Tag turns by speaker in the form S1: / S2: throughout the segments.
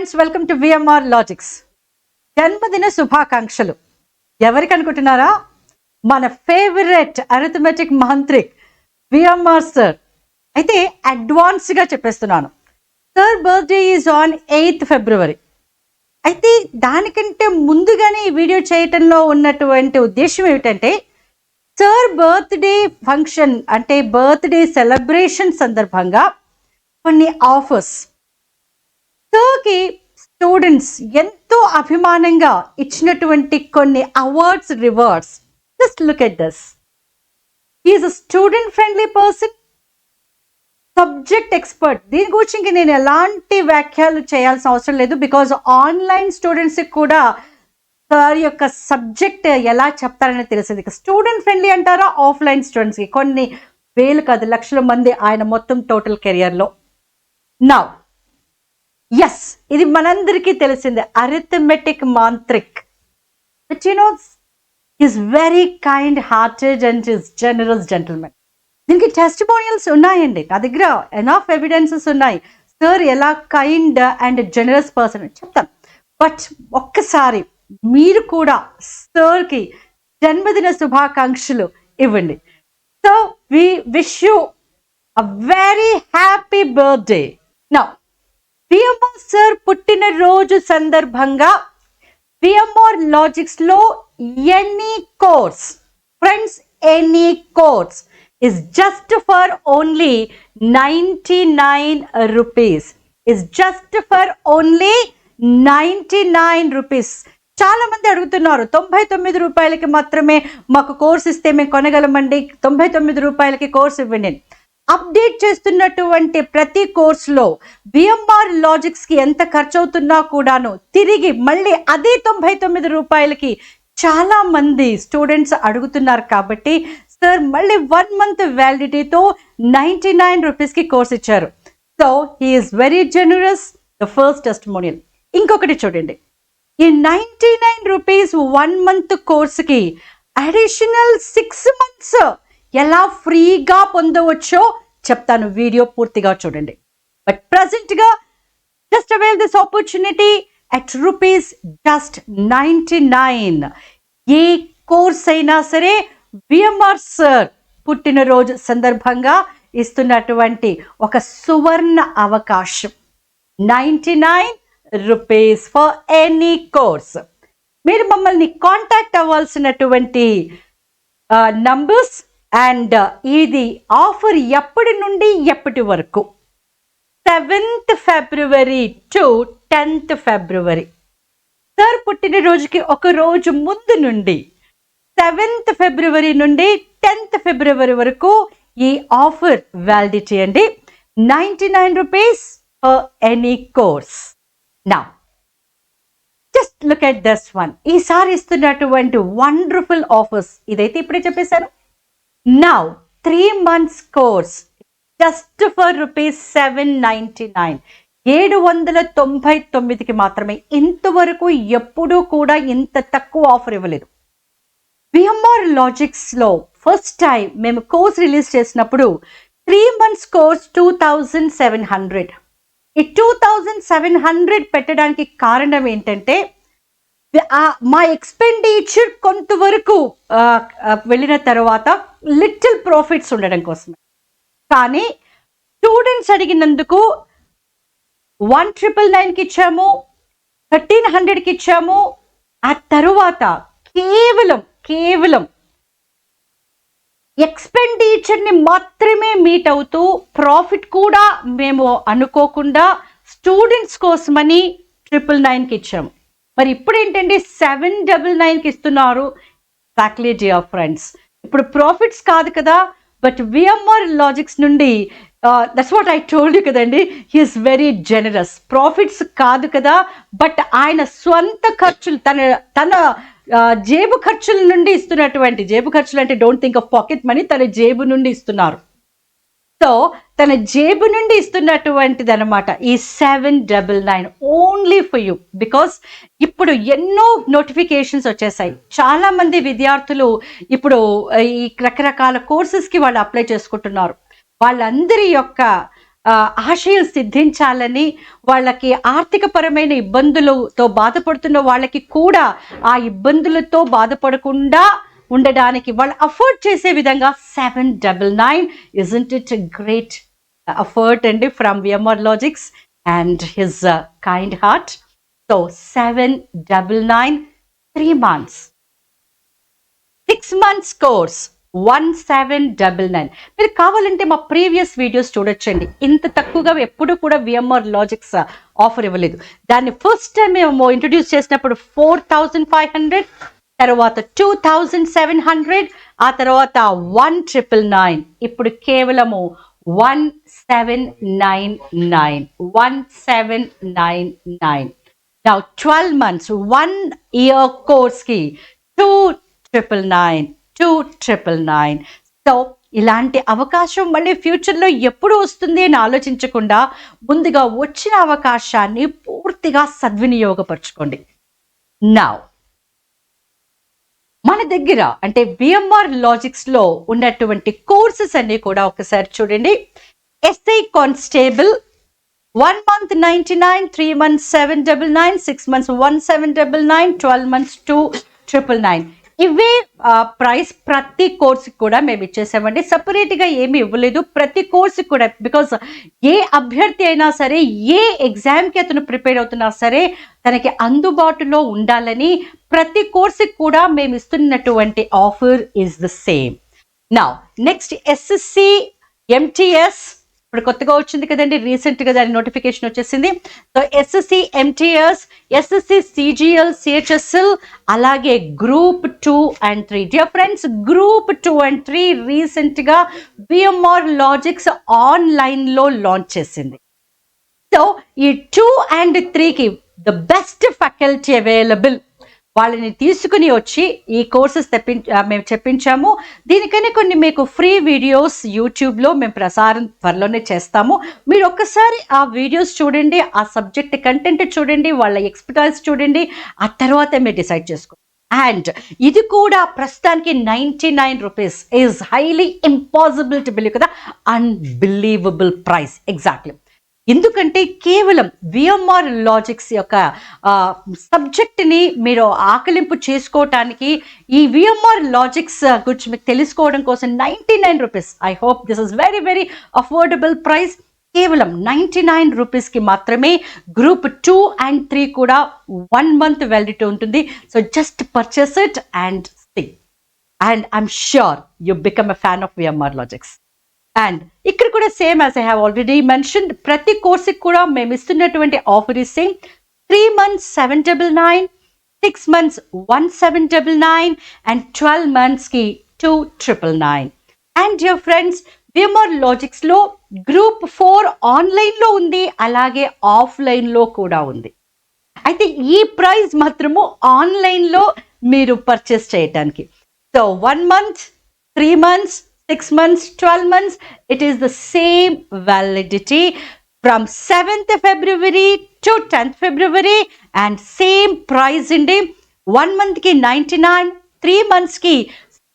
S1: Friends, welcome to VMR logics. జన్మదిన శుభాకాంక్షలు. ఎవరికి అనుకుంటున్నారా? మన ఫేవరెట్ అరిథమెటిక్ మాంత్రిక్ VMR సార్. అయితే అడ్వాన్స్గా చెప్పేస్తున్నాను. Sir birthday is on 8th February. అయితే దానికంటే ముందుగానే ఈ వీడియో చేయటంలో ఉన్నటువంటి ఉద్దేశం ఏమిటంటే, సార్ బర్త్డే ఫంక్షన్ అంటే బర్త్డే సెలబ్రేషన్ సందర్భంగా కొన్ని ఆఫర్స్ సార్కి స్టూడెంట్స్ ఎంతో అభిమానంగా ఇచ్చినటువంటి కొన్ని awards, rewards. Just look at this. He is a student friendly person, subject expert. దీని గురించి ఇంక నేను ఎలాంటి వ్యాఖ్యలు చేయాల్సిన అవసరం లేదు, బికాజ్ ఆన్లైన్ స్టూడెంట్స్కి కూడా సార్ యొక్క సబ్జెక్ట్ ఎలా చెప్తారని తెలిసింది. ఇక స్టూడెంట్ ఫ్రెండ్లీ అంటారా, ఆఫ్లైన్ స్టూడెంట్స్కి కొన్ని వేలు కాదు లక్షల మంది ఆయన మొత్తం టోటల్ కెరియర్లో. నౌ ఎస్, ఇది మనందరికీ తెలిసిందే, అరిథమెటిక్ మాంత్రిక్. But you know, is very kind hearted and is generous gentlemen. దీనికి టెస్టిమోనియల్స్ ఉన్నాయండి, నా దగ్గర ఎనఫ్ ఎవిడెన్సెస్ ఉన్నాయి. సార్ ఎలా కైండ్ అండ్ జనరస్ పర్సన్ చెప్తాం. బట్ ఒక్కసారి మీరు కూడా సార్కి జన్మదిన శుభాకాంక్షలు ఇవ్వండి. So we wish you a very happy birthday. Now VMR sir పుట్టినరోజు సందర్భంగా VMR లాజిక్స్ లో any course, friends, any course is just for only 99 rupees. Is just for only 99 rupees. చాలా మంది అడుగుతున్నారు, 99 రూపాయలకి మాత్రమే మాకు కోర్స్ ఇస్తే మేము కొనగలమండి, 99 రూపాయలకి కోర్స్ ఇవ్వండి. అప్డేట్ చేస్తున్నటువంటి ప్రతి కోర్సులో VMR లాజిక్స్కి ఎంత ఖర్చు అవుతున్నా కూడాను తిరిగి మళ్ళీ అదే 99 రూపాయలకి చాలా మంది స్టూడెంట్స్ అడుగుతున్నారు. కాబట్టి సార్ మళ్ళీ 1 month వ్యాలిడిటీతో 99 రూపీస్కి కోర్స్ ఇచ్చారు. So he is very generous. The first testimonial. ఇంకొకటి చూడండి, ఈ 99 రూపీస్ 1 month కోర్సుకి అడిషనల్ 6 months ఎలా ఫ్రీగా పొందవచ్చో చెప్తాను, వీడియో పూర్తిగా చూడండి. బట్ ప్రెసెంట్గా just avail this opportunity at rupees just 99. ఏ కోర్స్ అయినా సరే VMR సార్ పుట్టినరోజు సందర్భంగా ఇస్తున్నటువంటి ఒక సువర్ణ అవకాశం. 99 రూపీస్ ఫర్ ఎనీ కోర్స్. మీరు మమ్మల్ని కాంటాక్ట్ అవ్వాల్సినటువంటి నంబర్స్ అండ్ ఇది ఆఫర్ ఎప్పటి నుండి ఎప్పటి వరకు? 7th February to 10th February. Sir పుట్టినరోజుకి ఒక రోజు ముందు నుండి 7th February నుండి 10th February వరకు ఈ ఆఫర్ వ్యాలిడిటీ అండి. 99 rupees for any course. Now just look at this one. ఈసారి ఇస్తున్నటువంటి వండర్ఫుల్ ఆఫర్స్ ఇదైతే ఇప్పుడే చెప్పేశాను. Now 3 months course just for rupees 799. 799కి మాత్రమే. ఇంతవరకు ఎప్పుడూ కూడా ఇంత తక్కువ ఆఫర్ ఇవ్వలేదు. VMR లాజిక్స్లో ఫస్ట్ టైం మేము కోర్స్ రిలీజ్ చేసినప్పుడు 3 months కోర్స్ 2700. ఈ 2700 పెట్టడానికి కారణం ఏంటంటే, మా ఎక్స్పెండిచర్ కొంతవరకు వెళ్ళిన తర్వాత లిటిల్ ప్రాఫిట్స్ ఉండడం కోసమే. కానీ స్టూడెంట్స్ అడిగినందుకు 1999కి ఇచ్చాము, 1300కి ఇచ్చాము. ఆ తరువాత కేవలం ఎక్స్పెండిచర్ని మాత్రమే మీట్ అవుతూ ప్రాఫిట్ కూడా మేము అనుకోకుండా స్టూడెంట్స్ కోసమని 999కి ఇచ్చాము. మరి ఇప్పుడు ఏంటంటే 799కి ఇస్తున్నారు. ఎగ్జాక్ట్లీ డియర్ ఫ్రెండ్స్, ఇప్పుడు ప్రాఫిట్స్ కాదు కదా, బట్ VMR లాజిక్స్ నుండి that's what I told you కదండి, హీఈస్ వెరీ జనరస్. ప్రాఫిట్స్ కాదు కదా, బట్ ఆయన స్వంత ఖర్చులు తన జేబు ఖర్చుల నుండి ఇస్తున్నటువంటి, జేబు ఖర్చులు అంటే don't think of pocket money, తన జేబు నుండి ఇస్తున్నారు. సో తన జేబు నుండి ఇస్తున్నటువంటిది అనమాట ఈ 799 ఓన్లీ ఫర్ యూ. బికాస్ ఇప్పుడు ఎన్నో నోటిఫికేషన్స్ వచ్చేసాయి. చాలా మంది విద్యార్థులు ఇప్పుడు ఈ రకరకాల కోర్సెస్కి వాళ్ళు అప్లై చేసుకుంటున్నారు. వాళ్ళందరి యొక్క ఆశయం సిద్ధించాలని, వాళ్ళకి ఆర్థికపరమైన ఇబ్బందులతో బాధపడుతున్న వాళ్ళకి కూడా ఆ ఇబ్బందులతో బాధపడకుండా ఉండడానికి వాళ్ళు అఫోర్డ్ చేసే విధంగా 799. Isn't it a great effort అండి from VMR Logics and his kind heart? So 799, 3 months, 6 months course 1799. మీరు కావాలంటే మా ప్రీవియస్ వీడియోస్ చూడొచ్చండి. ఇంత తక్కువగా ఎప్పుడు కూడా విఎంఆర్ లాజిక్స్ ఆఫర్ ఇవ్వలేదు. దాన్ని ఫస్ట్ టైం మేము ఇంట్రొడ్యూస్ చేసినప్పుడు 4500, తర్వాత 2700, ఆ తర్వాత 1999, ఇప్పుడు కేవలము 1799. 1799. Now 12 months, 1 year course ki 2999. 2999. So ఇలాంటి అవకాశం మళ్ళీ ఫ్యూచర్లో ఎప్పుడు వస్తుంది అని ఆలోచించకుండా ముందుగా వచ్చిన అవకాశాన్ని పూర్తిగా సద్వినియోగపరచుకోండి. నౌ మన దగ్గర అంటే విఎంఆర్ లాజిక్స్ లో ఉన్నటువంటి కోర్సెస్ అన్ని కూడా ఒకసారి చూడండి. SI constable 1 month 99, 3 months 799, 6 months 1799, 12 months 2999. ఇవే ప్రైస్ ప్రతి కోర్సుకి కూడా మేము ఇచ్చేసామండి. సపరేట్గా ఏమి ఇవ్వలేదు ప్రతి కోర్సుకి కూడా. బికాస్ ఏ అభ్యర్థి అయినా సరే, ఏ ఎగ్జామ్కి అతను ప్రిపేర్ అవుతున్నా సరే, తనకి అందుబాటులో ఉండాలని ప్రతి కోర్సుకి కూడా మేము ఇస్తున్నటువంటి offer is the same. Now next SSC MTS ఇప్పుడు కొత్తగా వచ్చింది కదండి, రీసెంట్గా దాని నోటిఫికేషన్ వచ్చేసింది. So SSC MTS, SSC CGL CHSL, అలాగే group 2 and 3. Dear friends, group 2 and 3 రీసెంట్గా విఎంఆర్ లాజిక్స్ ఆన్లైన్లో లాంచ్ చేసింది. సో ఈ 2 and 3కి ద బెస్ట్ ఫ్యాకల్టీ అవైలబుల్. వాళ్ళని తీసుకుని వచ్చి ఈ కోర్సెస్ మేము చెప్పించాము. దీనికనే కొన్ని మీకు ఫ్రీ వీడియోస్ యూట్యూబ్లో మేము ప్రసారం త్వరలోనే చేస్తాము. మీరు ఒక్కసారి ఆ వీడియోస్ చూడండి, ఆ సబ్జెక్ట్ కంటెంట్ చూడండి, వాళ్ళ ఎక్స్పర్టైజ్ చూడండి, ఆ తర్వాత మీరు డిసైడ్ చేసుకోండి. అండ్ ఇది కూడా ప్రస్తుతానికి 99 rupees is highly impossible to believe కదా, అన్బిలీవబుల్ ప్రైస్ ఎగ్జాక్ట్లీ. ఎందుకంటే కేవలం విఎంఆర్ లాజిక్స్ యొక్క సబ్జెక్ట్ని మీరు ఆకలింపు చేసుకోవటానికి, ఈ విఎంఆర్ లాజిక్స్ గురించి మీకు తెలుసుకోవడం కోసం 99 rupees. I hope this is very very affordable price. కేవలం 99 రూపీస్కి మాత్రమే గ్రూప్ 2 and 3 కూడా 1 month వ్యాలిడిటీ ఉంటుంది. So just purchase it and see, and I'm sure you become a fan of VMR Logics. And ఇక్కడ కూడా same as I have already mention, ప్రతి కోర్సుకి కూడా మేము ఇస్తున్నటువంటి offer is same. 3 months 799, 6 months 1799, and 12 monthsకి 2999. And dear friends, VMR లాజిక్స్లో group 4 ఆన్లైన్లో ఉంది, అలాగే ఆఫ్లైన్లో కూడా ఉంది. అయితే ఈ ప్రైస్ మాత్రము ఆన్లైన్లో మీరు పర్చేస్ చేయటానికి. So 1 month, 3 months, 6 months, 12 months, it is the same validity from 7th February to 10th February, and same price indi. 1 month ki 99, 3 months ki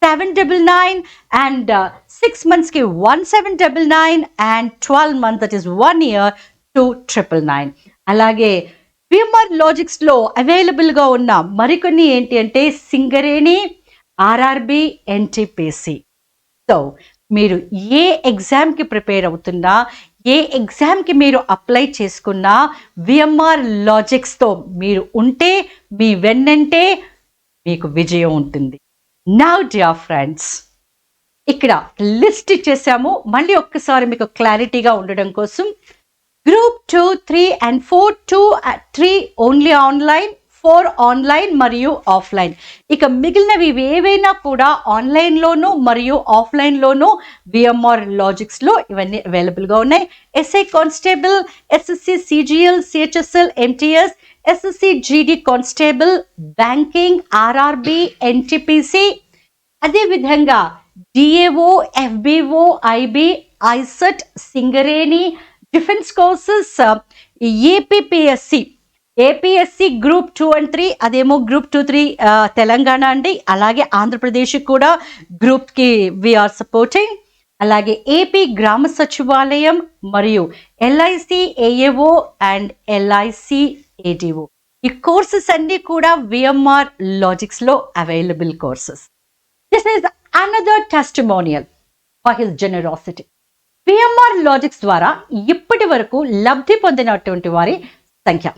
S1: 799, and 6 months ki 1799, and 12 months, that is 1 year, 2999. అలాగే VMR logics లో available గా ఉన్న మరికొన్ని ఏంటి అంటే Singareni, RRB, NTPC. So మీరు ఏ ఎగ్జామ్కి prepare అవుతున్నా, ఏ ఎగ్జామ్కి మీరు అప్లై చేసుకున్నా, విఎంఆర్ లాజిక్స్తో మీరు ఉంటే, మీ వెన్నంటే మీకు విజయం ఉంటుంది. నౌ డియర్ ఫ్రెండ్స్, ఇక్కడ లిస్ట్ ఇచ్చేసాము. మళ్ళీ ఒక్కసారి మీకు క్లారిటీగా ఉండడం కోసం, group 2, 3 and 4, 2, 3 only online, 4 online మరియు ఆఫ్లైన్. ఇక మిగిలినవి ఏవైనా కూడా ఆన్లైన్లోనూ మరియు ఆఫ్లైన్లోనూ విఎంఆర్ లాజిక్స్లో ఇవన్నీ అవైలబుల్గా ఉన్నాయి. SI constable, SSC CGL CHSL MTS, SSC GD constable, banking, RRB, NTPC, అదేవిధంగా DAO, FBO, IB, ICET, Singareni, defence courses, APSC group 2 and 3, అదేమో గ్రూప్ 2, 3 తెలంగాణ అండి. అలాగే ఆంధ్రప్రదేశ్ కూడా గ్రూప్కి వీఆర్ సపోర్టింగ్. అలాగే ఏపీ గ్రామ సచివాలయం మరియు LIC AAO and LIC ATO. ఈ కోర్సెస్ అన్ని కూడా విఎంఆర్ లాజిక్స్ లో available courses. This is another testimonial for his generosity. VMR logics ద్వారా ఇప్పటి వరకు లబ్ధి పొందినటువంటి వారి సంఖ్య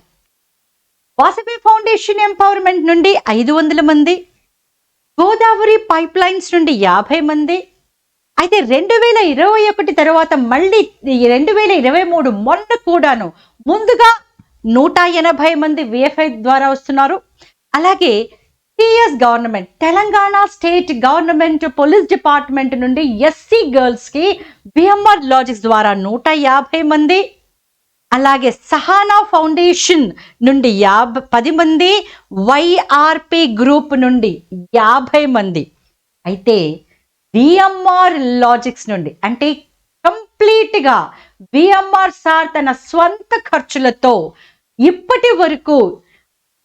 S1: వాసవి ఫౌండేషన్ ఎంపవర్మెంట్ నుండి 500 మంది, గోదావరి పైప్ లైన్స్ నుండి 50 మంది. అయితే 2021 తర్వాత మళ్ళీ 2023 మొన్న కూడాను ముందుగా 180 మంది విఎఫ్ఐ ద్వారా వస్తున్నారు. అలాగే TS government, Telangana state government police department నుండి ఎస్సీ గర్ల్స్ కి విఎంఆర్ లాజిక్స్ ద్వారా 150 మంది. అలాగే సహానా ఫౌండేషన్ నుండి 10 మంది, వైఆర్పి గ్రూప్ నుండి 50 మంది. అయితే విఎంఆర్ లాజిక్స్ నుండి అంటే కంప్లీట్గా విఎంఆర్ సార్ తన స్వంత ఖర్చులతో ఇప్పటి వరకు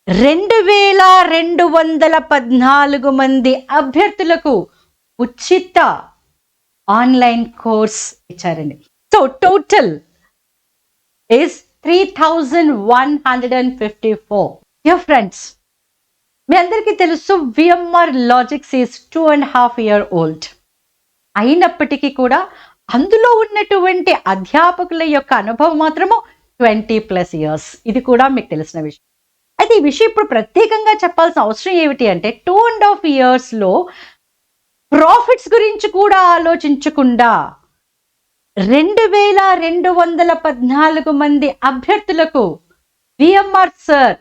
S1: 2214 మంది అభ్యర్థులకు ఉచిత ఆన్లైన్ కోర్స్ ఇచ్చారండి. So total is 3154. Dear friends, మీ అందరికీ తెలుసు VMR logics is 2.5 year old. అయినప్పటికీ కూడా అందులో ఉన్నటువంటి అధ్యాపకుల యొక్క అనుభవం మాత్రము 20+ years. ఇది కూడా మీకు తెలిసిన విషయం. అయితే ఈ విషయం ఇప్పుడు ప్రత్యేకంగా చెప్పాల్సిన అవసరం ఏమిటి అంటే 2.5 years ప్రాఫిట్స్ గురించి కూడా ఆలోచించకుండా 2214 మంది అభ్యర్థులకు విఎంఆర్ సార్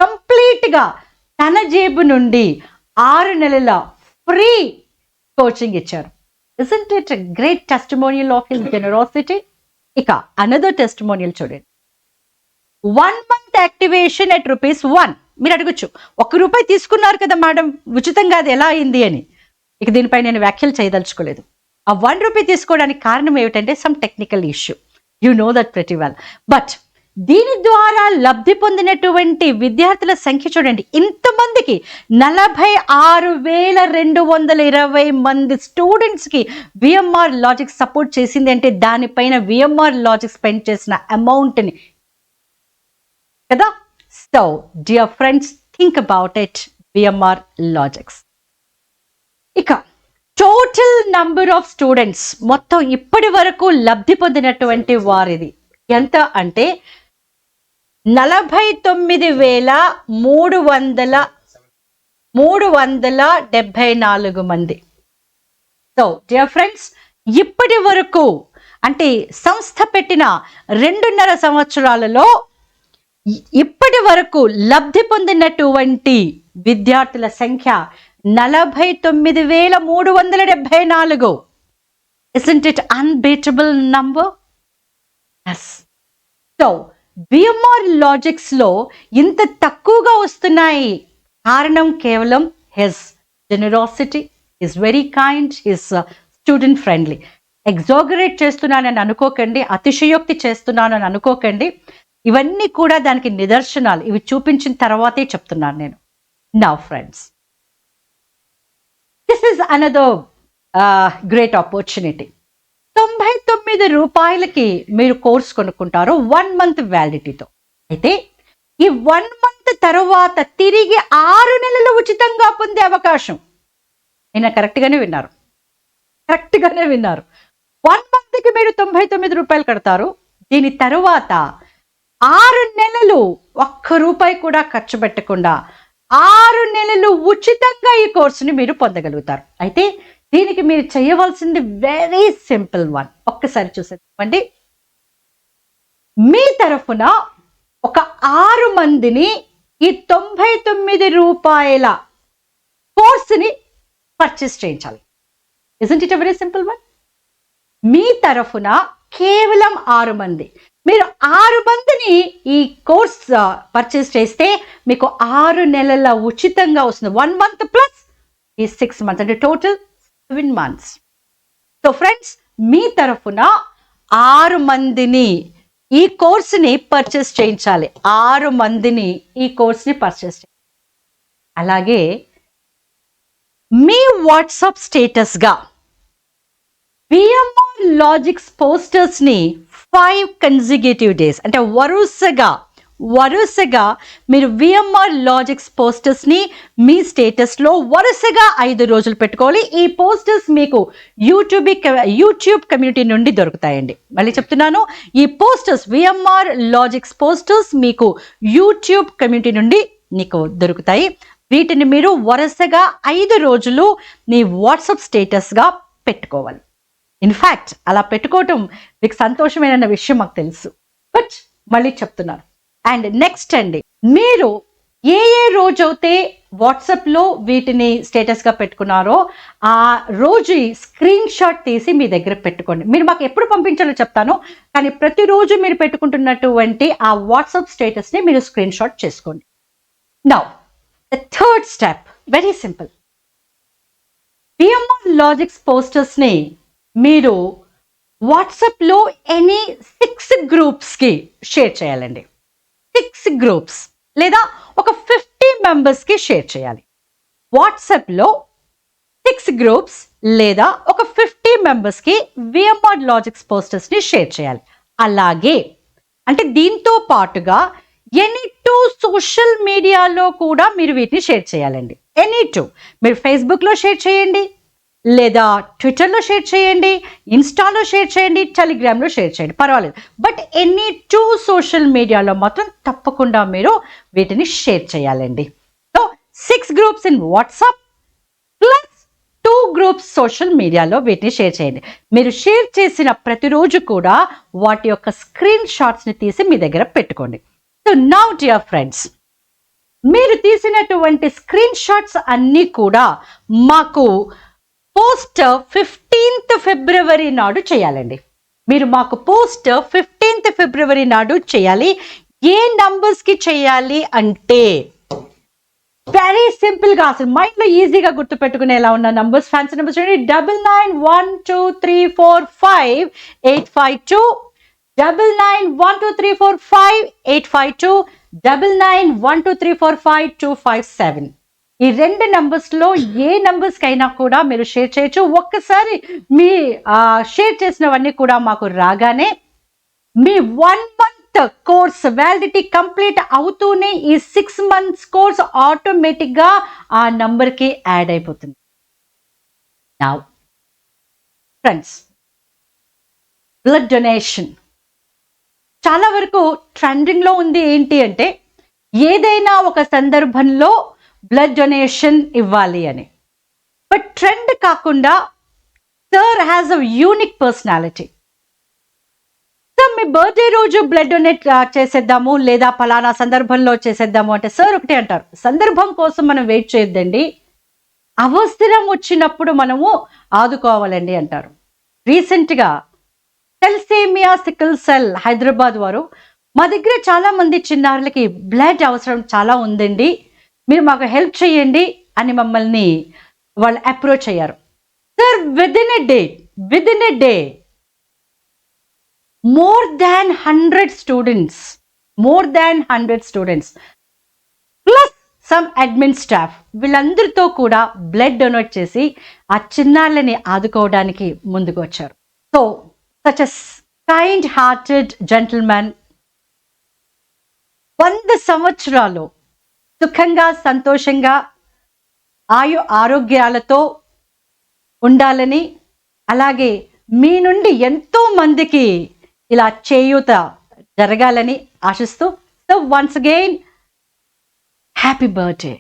S1: కంప్లీట్గా తన జేబు నుండి 6 నెలల ఫ్రీ కోచింగ్ ఇచ్చారు. Isn't it a great testimonial of his generosity? ఇక అనదర్ టెస్టిమోనియల్ చూడండి. 1 month యాక్టివేషన్ at ₹1. మీరు అడగచ్చు, ₹1 తీసుకున్నారు కదా మేడం ఉచితంగా, అది ఎలా అయింది అని. ఇక దీనిపై నేను వ్యాఖ్యలు చేయదలుచుకోలేదు. ఆ ₹1 తీసుకోవడానికి కారణం ఏమిటంటే some technical issue, you know that pretty well. But దీని ద్వారా లబ్ధి పొందినటువంటి విద్యార్థుల సంఖ్య చూడండి, ఇంతమందికి 46,220 మంది స్టూడెంట్స్కి విఎంఆర్ లాజిక్స్ సపోర్ట్ చేసింది అంటే దానిపైన విఎంఆర్ లాజిక్స్ స్పెండ్ చేసిన అమౌంట్ని కదా. So dear friends, think about it, VMR logics. ఇక టోటల్ నంబర్ ఆఫ్ స్టూడెంట్స్ మొత్తం ఇప్పటి వరకు లబ్ధి పొందినటువంటి వారిది ఎంత అంటే 49,374 మంది. సో డియర్ ఫ్రెండ్స్, ఇప్పటి వరకు అంటే సంస్థ పెట్టిన 2.5 సంవత్సరాలలో ఇప్పటి వరకు లబ్ధి పొందినటువంటి విద్యార్థుల సంఖ్య 49,374. Isn't it unbeatable number? Yes. So VMR logics లో ఇంత తక్కువగా వస్తున్నాయి కారణం కేవలం his generosity, his very kind, his student friendly. Exaggerate చేస్తున్నానని అనుకోకండి, అతిశయోక్తి చేస్తున్నానని అనుకోకండి. ఇవన్నీ కూడా దానికి నిదర్శనాలు. ఇవి చూపించిన తర్వాతే చెప్తున్నాను నేను. Now friends, this is another great opportunity. ₹99 మీరు కోర్స్ కొనుక్కుంటారు 1 month వ్యాలిడిటీతో. అయితే ఈ 1 month తర్వాత తిరిగి 6 నెలలు ఉచితంగా పొందే అవకాశం. నేను కరెక్ట్గానే విన్నారు. 1 monthకి మీరు ₹99 కడతారు. దీని తరువాత 6 నెలలు ₹1 కూడా ఖర్చు పెట్టకుండా 6 నెలలు ఉచితంగా ఈ కోర్సుని మీరు పొందగలుగుతారు. అయితే దీనికి మీరు చేయవలసింది వెరీ సింపుల్ వన్. ఒక్కసారి చూసేద్దామండి. మీ తరఫున ఒక 6 మందిని ఈ ₹99 కోర్సుని పర్చేస్ చేయించాలి. Isn't it a very simple one? మీ తరఫున కేవలం 6 మంది, మీరు 6 మందిని ఈ కోర్స్ పర్చేస్ చేస్తే మీకు 6 నెలల ఉచితంగా వస్తుంది. 1 month ప్లస్ ఈ 6 months అంటే టోటల్ 7 months. సో ఫ్రెండ్స్, మీ తరఫున 6 మందిని ఈ కోర్సుని పర్చేస్ చేయించాలి. 6 మందిని ఈ కోర్సుని పర్చేస్ చేయాలి. అలాగే మీ వాట్సాప్ స్టేటస్గా VMR లాజిక్స్ పోస్టర్స్ని 5 కన్సిక్యూటివ్ డేస్ అంటే వరుసగా మీరు VMR లాజిక్స్ పోస్టర్స్ని మీ స్టేటస్లో వరుసగా 5 రోజులు పెట్టుకోవాలి. ఈ పోస్టర్స్ మీకు యూట్యూబ్ కమ్యూనిటీ నుండి దొరుకుతాయండి. మళ్ళీ చెప్తున్నాను, ఈ పోస్టర్స్ VMR లాజిక్స్ పోస్టర్స్ మీకు యూట్యూబ్ కమ్యూనిటీ నుండి మీకు దొరుకుతాయి. వీటిని మీరు వరుసగా 5 రోజులు మీ వాట్సాప్ స్టేటస్గా పెట్టుకోవాలి. ఇన్ఫ్యాక్ట్ అలా పెట్టుకోవటం మీకు సంతోషమైన విషయం మాకు తెలుసు, బట్ మళ్ళీ చెప్తున్నాను. అండ్ నెక్స్ట్ అండి, మీరు ఏ రోజైతే వాట్సాప్లో వీటిని స్టేటస్గా పెట్టుకున్నారో ఆ రోజు స్క్రీన్ షాట్ తీసి మీ దగ్గర పెట్టుకోండి. మీరు మాకు ఎప్పుడు పంపించాలో చెప్తాను, కానీ ప్రతిరోజు మీరు పెట్టుకుంటున్నటువంటి ఆ వాట్సాప్ స్టేటస్ని మీరు స్క్రీన్ షాట్ చేసుకోండి. Now the third step, very simple. VMR Logics పోస్టర్స్ని మీరు వాట్సాప్లో ఎనీ 6 గ్రూప్స్కి షేర్ చేయాలండి. 6 గ్రూప్స్ లేదా ఒక 50 మెంబర్స్కి షేర్ చేయాలి. వాట్సాప్లో 6 గ్రూప్స్ లేదా ఒక 50 మెంబర్స్కి VMR లాజిక్స్ పోస్టర్స్ని షేర్ చేయాలి. అలాగే అంటే దీంతో పాటుగా ఎనీ 2 సోషల్ మీడియాలో కూడా మీరు వీటిని షేర్ చేయాలండి. ఎనీ 2 మీరు ఫేస్బుక్లో షేర్ చేయండి, లేదా ట్విట్టర్లో షేర్ చేయండి, ఇన్స్టాలో షేర్ చేయండి, టెలిగ్రామ్లో షేర్ చేయండి, పర్వాలేదు. బట్ ఎనీ 2 సోషల్ మీడియాలో మాత్రం తప్పకుండా మీరు వీటిని షేర్ చేయాలండి. So 6 groups in WhatsApp plus 2 groups social మీడియాలో వీటిని షేర్ చేయండి. మీరు షేర్ చేసిన ప్రతిరోజు కూడా వాటి యొక్క స్క్రీన్ షాట్స్ని తీసి మీ దగ్గర పెట్టుకోండి. సో నౌ డియర్ ఫ్రెండ్స్, మీరు తీసినటువంటి స్క్రీన్ షాట్స్ అన్నీ కూడా మాకు పోస్ట్ 15th ఫిబ్రవరి నాడు చేయాలండి. మీరు మాకు పోస్ట్ 15th ఫిబ్రవరి నాడు చేయాలి. ఏ నంబర్స్కి చేయాలి అంటే వెరీ సింపుల్గా, అసలు మైండ్లో ఈజీగా గుర్తుపెట్టుకునేలా ఉన్న నంబర్స్, ఫ్యాన్సీ నంబర్స్ చూడండి. 9912345852, 9912345852, 9912345257. ఈ 2 నంబర్స్లో ఏ నంబర్స్కైనా కూడా మీరు షేర్ చేయొచ్చు. ఒక్కసారి మీ షేర్ చేసినవన్నీ కూడా మాకు రాగానే మీ 1 మంత్ కోర్స్ వ్యాలిడిటీ కంప్లీట్ అవుతూనే ఈ 6 months కోర్స్ ఆటోమేటిక్గా ఆ నంబర్కి యాడ్ అయిపోతుంది. నౌ ఫ్రెండ్స్, బ్లడ్ డొనేషన్ చాలా వరకు ట్రెండింగ్లో ఉంది. ఏంటి అంటే ఏదైనా ఒక సందర్భంలో బ్లడ్ డొనేషన్ ఇవ్వాలి అని. బట్ ట్రెండ్ కాకుండా sir has a unique personality. Sir me birthday రోజు బ్లడ్ డొనేట్ చేసేద్దాము, లేదా ఫలానా సందర్భంలో చేసేద్దాము అంటే సార్ ఒకటే అంటారు, సందర్భం కోసం మనం వెయిట్ చేయొద్దండి, అవసరం వచ్చినప్పుడు మనము ఆదుకోవాలండి అంటారు. రీసెంట్గా సెల్సేమియా సికిల్ సెల్ హైదరాబాద్ వారు మా దగ్గర చాలా మంది చిన్నారులకి బ్లడ్ అవసరం చాలా ఉందండి, మీరు మాకు హెల్ప్ చేయండి అని మమ్మల్ని వాళ్ళు అప్రోచ్ అయ్యారు. Sir within a day more than 100 students plus some admin staff వీళ్ళందరితో కూడా బ్లడ్ డొనేట్ చేసి ఆ చిన్నారులని ఆదుకోవడానికి ముందుకు వచ్చారు. So such a kind hearted gentleman 100 సంవత్సరాలు సుఖంగా సంతోషంగా ఆరోగ్యాలతో ఉండాలని, అలాగే మీ నుండి ఎంతో మందికి ఇలా చేయూత జరగాలని ఆశిస్తూ, so once again happy birthday.